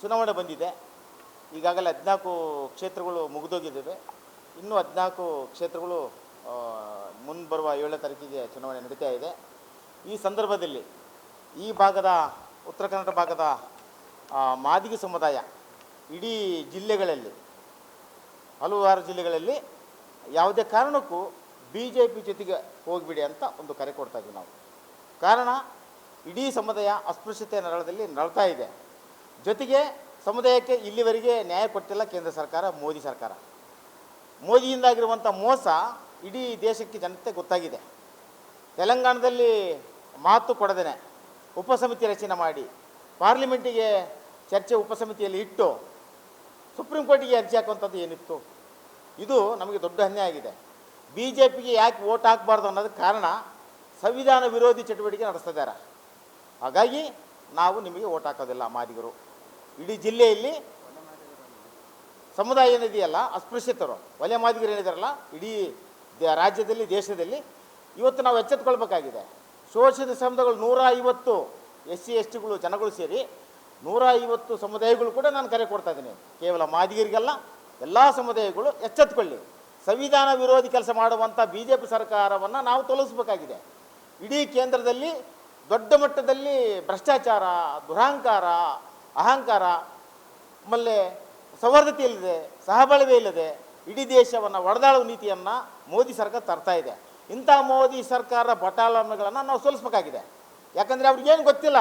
ಚುನಾವಣೆ ಬಂದಿದೆ. ಈಗಾಗಲೇ 14 ಕ್ಷೇತ್ರಗಳು ಮುಗಿದೋಗಿದ್ದಾವೆ. ಇನ್ನೂ 14 ಕ್ಷೇತ್ರಗಳು ಮುಂಬರುವ 7ನೇ ತಾರೀಕಿಗೆ ಚುನಾವಣೆ ನಡೀತಾ ಇದೆ. ಈ ಸಂದರ್ಭದಲ್ಲಿ ಈ ಭಾಗದ ಉತ್ತರ ಕನ್ನಡ ಭಾಗದ ಮಾದಿಗ ಸಮುದಾಯ ಇಡೀ ಜಿಲ್ಲೆಗಳಲ್ಲಿ ಹಲವಾರು ಜಿಲ್ಲೆಗಳಲ್ಲಿ ಯಾವುದೇ ಕಾರಣಕ್ಕೂ BJP ಜೊತೆಗೆ ಹೋಗಿಬಿಡಿ ಅಂತ ಒಂದು ಕರೆ ಕೊಡ್ತಾ ಇದ್ದೀವಿ ನಾವು. ಕಾರಣ ಇಡೀ ಸಮುದಾಯ ಅಸ್ಪೃಶ್ಯತೆ ನರಳದಲ್ಲಿ ನರಳ್ತಾ ಇದೆ. ಜೊತೆಗೆ ಸಮುದಾಯಕ್ಕೆ ಇಲ್ಲಿವರೆಗೆ ನ್ಯಾಯ ಕೊಟ್ಟಿಲ್ಲ ಕೇಂದ್ರ ಸರ್ಕಾರ, ಮೋದಿ ಸರ್ಕಾರ. ಮೋದಿಯಿಂದಾಗಿರುವಂಥ ಮೋಸ ಇಡೀ ದೇಶಕ್ಕೆ ಜನತೆ ಗೊತ್ತಾಗಿದೆ. ತೆಲಂಗಾಣದಲ್ಲಿ ಮಾತು ಕೊಡದೇನೆ ಉಪಸಮಿತಿ ರಚನೆ ಮಾಡಿ ಪಾರ್ಲಿಮೆಂಟಿಗೆ ಚರ್ಚೆ ಉಪಸಮಿತಿಯಲ್ಲಿ ಇಟ್ಟು ಸುಪ್ರೀಂ ಕೋರ್ಟಿಗೆ ಅರ್ಜಿ ಹಾಕುವಂಥದ್ದು ಏನಿತ್ತು? ಇದು ನಮಗೆ ದೊಡ್ಡ ಅನ್ಯಾಯ ಆಗಿದೆ. BJPಗೆ ಯಾಕೆ ವೋಟ್ ಹಾಕಬಾರ್ದು ಅನ್ನೋದಕ್ಕೆ ಕಾರಣ ಸಂವಿಧಾನ ವಿರೋಧಿ ಚಟುವಟಿಕೆ ನಡೆಸ್ತಿದ್ದಾರೆ. ಹಾಗಾಗಿ ನಾವು ನಿಮಗೆ ವೋಟ್ ಹಾಕೋದಿಲ್ಲ ಮಾದಿಗರು. ಇಡೀ ಜಿಲ್ಲೆಯಲ್ಲಿ ಸಮುದಾಯ ಏನಿದೆಯಲ್ಲ, ಅಸ್ಪೃಶ್ಯತರು ವಲಯ ಮಾದಿಗರು ಏನಿದಾರಲ್ಲ, ಇಡೀ ರಾಜ್ಯದಲ್ಲಿ ದೇಶದಲ್ಲಿ ಇವತ್ತು ನಾವು ಎಚ್ಚೆತ್ತುಕೊಳ್ಬೇಕಾಗಿದೆ. ಶೋಷಿತ ಸಮುದಾಯಗಳು 150 SC STಗಳು ಜನಗಳು ಸೇರಿ 150 ಸಮುದಾಯಗಳು ಕೂಡ ನಾನು ಕರೆ ಕೊಡ್ತಾ ಇದ್ದೀನಿ. ಕೇವಲ ಮಾದಿಗರಿಗೆಲ್ಲ, ಎಲ್ಲ ಸಮುದಾಯಗಳು ಎಚ್ಚೆತ್ತುಕೊಳ್ಳಿ. ಸಂವಿಧಾನ ವಿರೋಧಿ ಕೆಲಸ ಮಾಡುವಂಥ BJP ಸರ್ಕಾರವನ್ನು ನಾವು ತೊಲಗಿಸಬೇಕಾಗಿದೆ. ಇಡೀ ಕೇಂದ್ರದಲ್ಲಿ ದೊಡ್ಡ ಮಟ್ಟದಲ್ಲಿ ಭ್ರಷ್ಟಾಚಾರ, ದುರಹಂಕಾರ, ಅಹಂಕಾರ, ಆಮೇಲೆ ಸೌಹಾರ್ದತೆ ಇಲ್ಲದೆ, ಸಹಬಾಳ್ವೆ ಇಲ್ಲದೆ ಇಡೀ ದೇಶವನ್ನು ಒಡೆದಾಳುವ ನೀತಿಯನ್ನು ಮೋದಿ ಸರ್ಕಾರ ತರ್ತಾ ಇದೆ. ಇಂಥ ಮೋದಿ ಸರ್ಕಾರ ಬಟಾಲಗಳನ್ನು ನಾವು ಸೋಲಿಸಬೇಕಾಗಿದೆ. ಯಾಕಂದರೆ ಅವ್ರಿಗೇನು ಗೊತ್ತಿಲ್ಲ.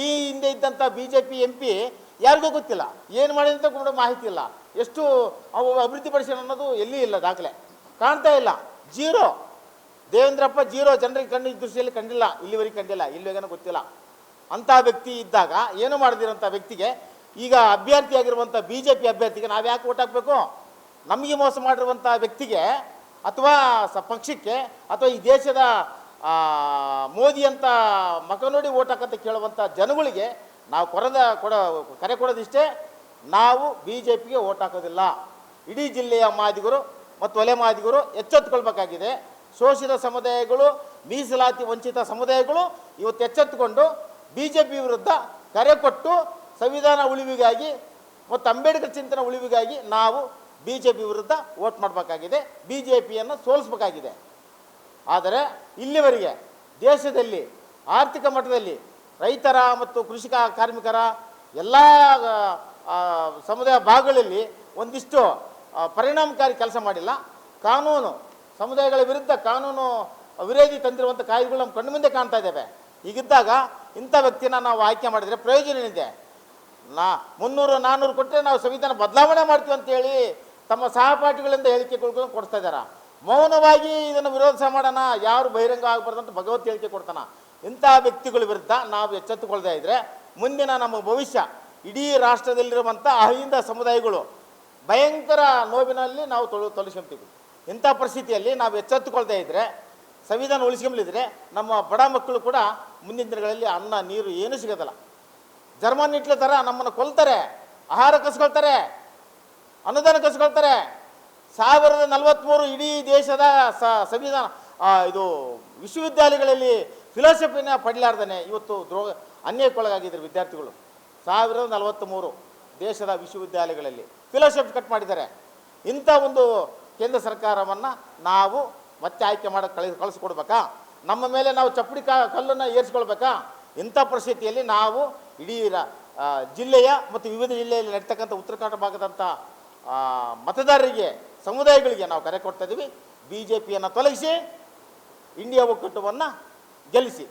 ಈ ಹಿಂದೆ ಇದ್ದಂಥ BJP MP ಯಾರಿಗೂ ಗೊತ್ತಿಲ್ಲ, ಏನು ಮಾಡಿದಂತ ಕೂಡ ಮಾಹಿತಿ ಇಲ್ಲ. ಎಷ್ಟು ಅವು ಅಭಿವೃದ್ಧಿಪಡಿಸೋಣ ಅನ್ನೋದು ಎಲ್ಲಿ ಇಲ್ಲ, ದಾಖಲೆ ಕಾಣ್ತಾ ಇಲ್ಲ. ಜೀರೋ. ದೇವೇಂದ್ರಪ್ಪ ಜೀರೋ. ಜನರಿಗೆ ಕಣ್ಣು ದೃಷ್ಟಿಯಲ್ಲಿ ಕಂಡಿಲ್ಲ, ಇಲ್ಲಿವರೆಗೆ ಕಂಡಿಲ್ಲ, ಇಲ್ಲಿವರೆಗೂ ಗೊತ್ತಿಲ್ಲ. ಅಂಥ ವ್ಯಕ್ತಿ ಇದ್ದಾಗ ಏನು ಮಾಡದಿರೋಂಥ ವ್ಯಕ್ತಿಗೆ ಈಗ ಅಭ್ಯರ್ಥಿಯಾಗಿರುವಂಥ BJP ಅಭ್ಯರ್ಥಿಗೆ ನಾವು ಯಾಕೆ ಓಟ್ ಹಾಕಬೇಕು? ನಮಗೆ ಮೋಸ ಮಾಡಿರುವಂಥ ವ್ಯಕ್ತಿಗೆ ಅಥವಾ ಪಕ್ಷಕ್ಕೆ ಅಥವಾ ಈ ದೇಶದ ಮೋದಿ ಅಂತ ಮಕ ನೋಡಿ ಓಟ್ ಹಾಕಂತ ಕೇಳುವಂಥ ಜನಗಳಿಗೆ ನಾವು ಕರೆ ಕೊಡೋದಿಷ್ಟೇ, ನಾವು BJPಗೆ ಓಟ್ ಹಾಕೋದಿಲ್ಲ. ಇಡೀ ಜಿಲ್ಲೆಯ ಮಾದಿಗರು ಮತ್ತು ವಲಯ ಮಾದಿಗರು ಎಚ್ಚೆತ್ತುಕೊಳ್ಬೇಕಾಗಿದೆ. ಶೋಷಿತ ಸಮುದಾಯಗಳು, ಮೀಸಲಾತಿ ವಂಚಿತ ಸಮುದಾಯಗಳು ಇವತ್ತು ಎಚ್ಚೆತ್ತುಕೊಂಡು BJP ವಿರುದ್ಧ ಕರೆ ಕೊಟ್ಟು ಸಂವಿಧಾನ ಉಳಿವಿಗಾಗಿ ಮತ್ತು ಅಂಬೇಡ್ಕರ್ ಚಿಂತನೆ ಉಳಿವಿಗಾಗಿ ನಾವು BJP ವಿರುದ್ಧ ವೋಟ್ ಮಾಡಬೇಕಾಗಿದೆ, BJPಯನ್ನು ಸೋಲಿಸಬೇಕಾಗಿದೆ. ಆದರೆ ಇಲ್ಲಿವರೆಗೆ ದೇಶದಲ್ಲಿ ಆರ್ಥಿಕ ಮಟ್ಟದಲ್ಲಿ ರೈತರ ಮತ್ತು ಕೃಷಿಕ ಕಾರ್ಮಿಕರ ಎಲ್ಲ ಸಮುದಾಯ ಭಾಗಗಳಲ್ಲಿ ಒಂದಿಷ್ಟು ಪರಿಣಾಮಕಾರಿ ಕೆಲಸ ಮಾಡಿಲ್ಲ. ಕಾನೂನು ಸಮುದಾಯಗಳ ವಿರುದ್ಧ ಕಾನೂನು ವಿರೋಧಿ ತಂದಿರುವಂಥ ಕಾಯ್ದೆಗಳು ನಮ್ಮ ಕಣ್ಣು ಮುಂದೆ ಕಾಣ್ತಾ ಇದ್ದೇವೆ. ಹೀಗಿದ್ದಾಗ ಇಂಥ ವ್ಯಕ್ತಿನ ನಾವು ಆಯ್ಕೆ ಮಾಡಿದರೆ ಪ್ರಯೋಜನ ಏನಿದೆ? 300-400 ಕೊಟ್ಟರೆ ನಾವು ಸಂವಿಧಾನ ಬದಲಾವಣೆ ಮಾಡ್ತೀವಿ ಅಂತೇಳಿ ತಮ್ಮ ಸಹಪಾಠಿಗಳಿಂದ ಹೇಳಿಕೆಗಳು ಕೊಡ್ತಾ ಇದ್ದಾರೆ. ಮೌನವಾಗಿ ಇದನ್ನು ವಿರೋಧ ಮಾಡೋಣ, ಯಾರು ಬಹಿರಂಗ ಆಗಬಾರ್ದು ಅಂತ ಭಗವತ್ ಹೇಳಿಕೆ ಕೊಡ್ತಾನೆ. ಇಂಥ ವ್ಯಕ್ತಿಗಳ ವಿರುದ್ಧ ನಾವು ಎಚ್ಚೆತ್ತುಕೊಳ್ಳದೇ ಇದ್ದರೆ ಮುಂದಿನ ನಮ್ಮ ಭವಿಷ್ಯ ಇಡೀ ರಾಷ್ಟ್ರದಲ್ಲಿರುವಂಥ ಅಹಿಂದ ಸಮುದಾಯಗಳು ಭಯಂಕರ ನೋವಿನಲ್ಲಿ ನಾವು ತೊಲಗಿಸ್ಕೊಂತೀವಿ. ಇಂಥ ಪರಿಸ್ಥಿತಿಯಲ್ಲಿ ನಾವು ಎಚ್ಚೆತ್ತುಕೊಳ್ಳದೇ ಇದ್ದರೆ, ಸಂವಿಧಾನ ಉಳಿಸ್ಕೊಂಬಲಿದ್ರೆ ನಮ್ಮ ಬಡ ಮಕ್ಕಳು ಕೂಡ ಮುಂದಿನ ದಿನಗಳಲ್ಲಿ ಅನ್ನ ನೀರು ಏನೂ ಸಿಗೋದಿಲ್ಲ. ಜರ್ಮನ್ ಇಟ್ಲ ಥರ ನಮ್ಮನ್ನು ಕೊಲ್ತಾರೆ, ಆಹಾರ ಕಸ್ಕೊಳ್ತಾರೆ, ಅನುದಾನ ಕಸ್ಕೊಳ್ತಾರೆ. 1043 ಇಡೀ ದೇಶದ ಸಂವಿಧಾನ ಇದು ವಿಶ್ವವಿದ್ಯಾಲಯಗಳಲ್ಲಿ ಫಿಲಾಸಫಿನ ಪಡಲಾರ್ದೇ ಇವತ್ತು ಅನ್ಯಾಯಕ್ಕೊಳಗಾಗಿದ್ದಾರೆ ವಿದ್ಯಾರ್ಥಿಗಳು. 1043 ದೇಶದ ವಿಶ್ವವಿದ್ಯಾಲಯಗಳಲ್ಲಿ ಫಿಲಾಸಫಿ ಕಟ್ ಮಾಡಿದ್ದಾರೆ. ಇಂಥ ಒಂದು ಕೇಂದ್ರ ಸರ್ಕಾರವನ್ನು ನಾವು ಮತ್ತೆ ಆಯ್ಕೆ ಮಾಡೋಕ್ಕೆ ಕಳಿಸ್ಕೊಡ್ಬೇಕಾ? ನಮ್ಮ ಮೇಲೆ ನಾವು ಚಪ್ಪಡಿ ಕಲ್ಲನ್ನು ಏರಿಸ್ಕೊಳ್ಬೇಕಾ? ಇಂಥ ಪರಿಸ್ಥಿತಿಯಲ್ಲಿ ನಾವು ಇಡೀ ಜಿಲ್ಲೆಯ ಮತ್ತು ವಿವಿಧ ಜಿಲ್ಲೆಯಲ್ಲಿ ನಡೀತಕ್ಕಂಥ ಉತ್ತರ ಕನ್ನಡ ಭಾಗದಂಥ ಮತದಾರರಿಗೆ, ಸಮುದಾಯಗಳಿಗೆ ನಾವು ಕರೆ ಕೊಡ್ತಾ ಇದ್ದೀವಿ. BJPಯನ್ನು ತೊಲಗಿಸಿ ಇಂಡಿಯಾ ಒಕ್ಕೂಟವನ್ನು ಗೆಲ್ಲಿಸಿ.